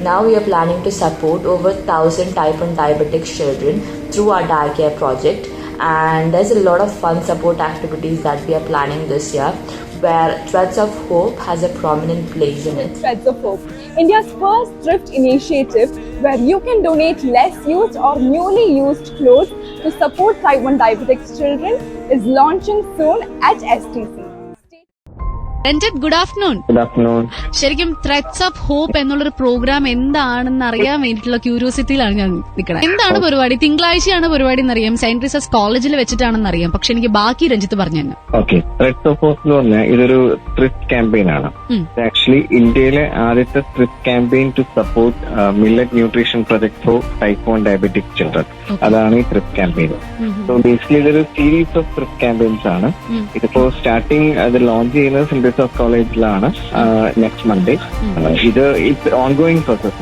Now we are planning to support over 1,000 type 1 diabetics children through our Diet Care project, and there's a lot of fun support activities that we are planning this year, where Threads of Hope has a prominent place in it. Threads of Hope, India's first thrift initiative where you can donate less used or newly used clothes to support type 1 diabetics children, is launching soon at STC. Ranjith, good afternoon. Good afternoon. ശരിക്കും threads of hope എന്നുള്ളൊരു programme എന്താണെന്ന് അറിയാൻ വേണ്ടിയിട്ടുള്ള ക്യൂരിയോസിറ്റിയിലാണ് ഞാൻ നിൽക്കുന്നത്. എന്താണ് പരിപാടി? തിങ്കളാഴ്ചയാണ് പരിപാടി എന്നറിയാം, സെന്റ് റീസസ് കോളേജിൽ വെച്ചിട്ടാണെന്ന് അറിയാം. പക്ഷെ എനിക്ക് ബാക്കി രഞ്ജിത്ത് പറഞ്ഞു തന്നെ. ഓക്കെ, ത്രെഡ്സ് ഓഫ് ഹോപ്പ് എന്ന് പറഞ്ഞാൽ ഇതൊരു ത്രിഫ്റ്റ് ക്യാമ്പയിൻ ആണ്. ആക്ച്വലി ഇന്ത്യയിലെ ആദ്യത്തെ thrift campaign to support millet nutrition project for type 1 diabetic children. അതാണ് ഈ ത്രിഫ്റ്റ് ക്യാമ്പയിൻ. സോ ബേസിക്കലി ഇതൊരു സീരീസ് ഓഫ് ത്രിഫ്റ്റ് ക്യാമ്പയിൻസ് ആണ്. ഇതിപ്പോ സ്റ്റാർട്ടിങ് അത് ലോഞ്ച് ചെയ്യുന്നത് സെന്റ് റീസസ് കോളേജിലാണ് നെക്സ്റ്റ് മൺഡേ. ഇത് it's ongoing process.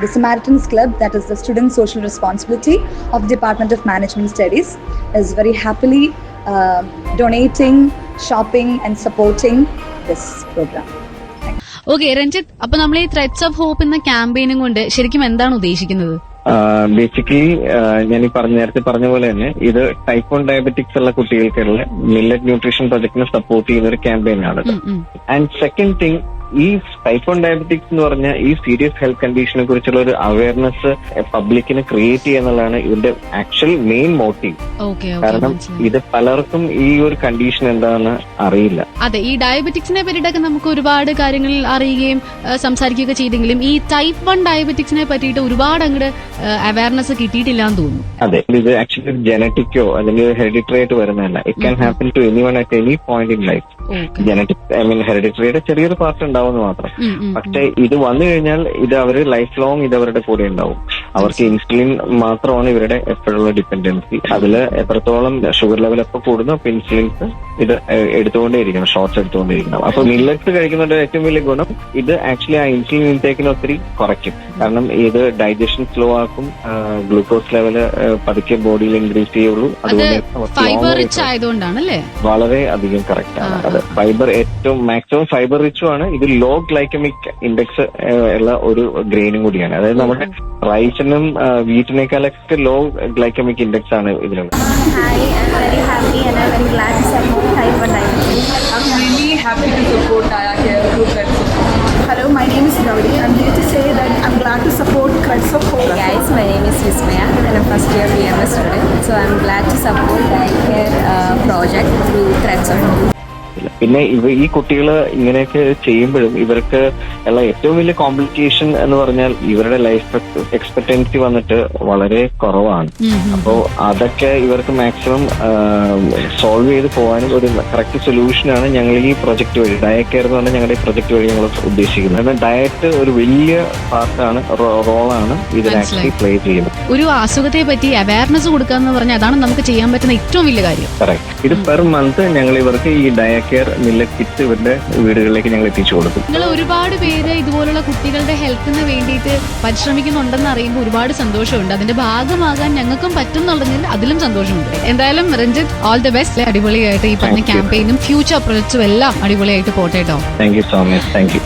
The Samaritans Club, that is the Student Social Responsibility of the Department of Management Studies, is very happily donating, shopping and supporting this program. Okay Ranjith, അപ്പൊ നമ്മൾ ഈ threads of hope എന്ന ക്യാമ്പയിനും കൊണ്ട് ശരിക്കും എന്താണ് ഉദ്ദേശിക്കുന്നത്? Basically ഞാൻ ഈ നേരത്തെ പറഞ്ഞ പോലെ തന്നെ ഇത് ടൈപ്പ് 1 ഡയബറ്റിക്സ് ഉള്ള കുട്ടികൾക്കുള്ള മില്ലറ്റ് ന്യൂട്രീഷൻ പ്രൊജക്ടിനെ സപ്പോർട്ട് ചെയ്യുന്ന ഒരു ക്യാമ്പയിനാണ്. ആൻഡ് സെക്കൻഡ് തിങ്, ഈ ടൈപ്പ് 1 ഡയബറ്റിക്സ് എന്ന് പറഞ്ഞാൽ ഈ സീരിയസ് ഹെൽത്ത് കണ്ടീഷനെ കുറിച്ചുള്ള ഒരു അവയർനെസ് പബ്ലിക്കിന് ക്രിയേറ്റ് ചെയ്യുക എന്നുള്ളതാണ് ഇതിന്റെ ആക്ച്വൽ മെയിൻ മോട്ടീവ്. കാരണം ഇത് പലർക്കും ഈ ഒരു കണ്ടീഷൻ എന്താണെന്ന് അറിയില്ല. അതെ, ഈ ഡയബറ്റിക്സിനെ പറ്റിയിട്ടൊക്കെ നമുക്ക് ഒരുപാട് കാര്യങ്ങൾ അറിയുകയും സംസാരിക്കുകയൊക്കെ ചെയ്തെങ്കിലും ഈ ടൈപ്പ് 1 ഡയബറ്റിക്സിനെ പറ്റിയിട്ട് ഒരുപാട് അങ്ങോട്ട് അവയർനെസ് കിട്ടിയിട്ടില്ല എന്ന് തോന്നുന്നു. അതെ, ഇത് ആക്ച്വലി ജനറ്റിക്കോ അല്ലെങ്കിൽ ഹെറിഡിറ്ററി ആയിട്ട് വരുന്നതല്ല. It can happen to anyone at any point in life. Genetic ഹെറിഡിറ്ററിയുടെ ചെറിയൊരു പാർട്ട് ഉണ്ടാവുന്ന മാത്രം. പക്ഷെ ഇത് വന്നു കഴിഞ്ഞാൽ ഇത് അവര് ലൈഫ് ലോങ് ഇത് അവരുടെ കൂടെ ഉണ്ടാവും. അവർക്ക് ഇൻസുലിൻ മാത്രമാണ് ഇവരുടെ എപ്പോഴുള്ള ഡിപ്പെൻഡൻസി. അതിൽ എത്രത്തോളം ഷുഗർ ലെവൽ എപ്പോൾ കൂടുന്നു അപ്പൊ ഇൻസുലിൻസ് ഇത് എടുത്തുകൊണ്ടേയിരിക്കണം, ഷോർട്ട്സ് എടുത്തുകൊണ്ടേയിരിക്കണം. അപ്പൊ മില്ലറ്റ്സ് കഴിക്കുന്നതിന്റെ ഏറ്റവും വലിയ ഗുണം ഇത് ആക്ച്വലി ആ ഇൻസുലിൻ ഇൻടേക്കിനെ ഒത്തിരി കുറയ്ക്കും. കാരണം ഇത് ഡൈജഷൻ സ്ലോ ആക്കും, ഗ്ലൂക്കോസ് ലെവല് പതുക്കെ ബോഡിയിൽ ഇൻക്രീസ് ചെയ്യുള്ളൂ. അതുകൊണ്ട് വളരെ അധികം കറക്റ്റ് ആണ്. അത് ഫൈബർ ഏറ്റവും മാക്സിമം ഫൈബർ റിച്ചും ആണ്. ഇത് ലോ ഗ്ലൈക്കമിക് ഇൻഡെക്സ് ഉള്ള ഒരു ഗ്രെയിനും കൂടിയാണ്. അതായത് നമ്മുടെ റൈസിനും വീറ്റിനേക്കാളൊക്കെ ലോ ഗ്ലൈക്കമിക് ഇൻഡെക്സ് ആണ് ഇതിലുള്ളത്. Hello, my name is Gauri. I'm here to say that I'm glad to support Threads of Hope. Hey guys, my name is Vismaya and I'm first year BMS student. So I'm glad to support Diet Care project through Threads of Hope. പിന്നെ ഈ കുട്ടികൾ ഇങ്ങനെയൊക്കെ ചെയ്യുമ്പോഴും ഇവർക്ക് ഉള്ള ഏറ്റവും വലിയ complication എന്ന് പറഞ്ഞാൽ ഇവരുടെ ലൈഫ് എക്സ്പെക്ടൻസി വന്നിട്ട് വളരെ കുറവാണ്. അപ്പോ അതൊക്കെ ഇവർക്ക് മാക്സിമം സോൾവ് ചെയ്ത് പോകാനും ഒരു കറക്റ്റ് സൊല്യൂഷനാണ് ഞങ്ങൾ ഈ പ്രൊജക്ട് വഴി, ഡയറ്റ് കെയർ എന്ന് പറഞ്ഞാൽ ഞങ്ങളുടെ ഈ പ്രൊജക്ട് വഴി ഞങ്ങൾ ഉദ്ദേശിക്കുന്നത്. കാരണം ഡയറ്റ് ഒരു വലിയ പാർട്ടാണ്, റോളാണ് ഇതിൽ ആക്ച്വലി പ്ലേ ചെയ്യുന്നത്. ഒരു അസുഖത്തെ പറ്റി അവയർനെസ് കൊടുക്കുക എന്ന് പറഞ്ഞാൽ അതാണ് നമുക്ക് ചെയ്യാൻ പറ്റുന്ന ഏറ്റവും വലിയ കാര്യം. കറക്റ്റ്. ഇത് പെർ മന്ത് ഞങ്ങൾ ഇവർക്ക് ഈ ഡയറ്റ് കെയർ മില്ലറ്റ് കിറ്റ് ഇവരുടെ വീടുകളിലേക്ക് ഞങ്ങൾ എത്തിച്ചു കൊടുക്കും. നിങ്ങൾ ഒരുപാട് പേര് ഇതുപോലുള്ള കുട്ടികളുടെ ഹെൽത്തിന് വേണ്ടിയിട്ട് പരിശ്രമിക്കുന്നുണ്ടെന്ന് അറിയുമ്പോൾ ഒരുപാട് സന്തോഷമുണ്ട്. അതിന്റെ ഭാഗമാകാൻ ഞങ്ങൾക്കും പറ്റുന്നുണ്ടെങ്കിൽ അതിലും സന്തോഷമുണ്ട്. എന്തായാലും രഞ്ജിത്ത്, ഓൾ ദി ബെസ്റ്റ്. അടിപൊളിയായിട്ട് ഈ പറഞ്ഞ ക്യാമ്പയിനും ഫ്യൂച്ചർ പ്രൊജക്ട്സും എല്ലാം അടിപൊളിയായിട്ട് പോട്ടെ കേട്ടോ. Thank you so much. Thank you.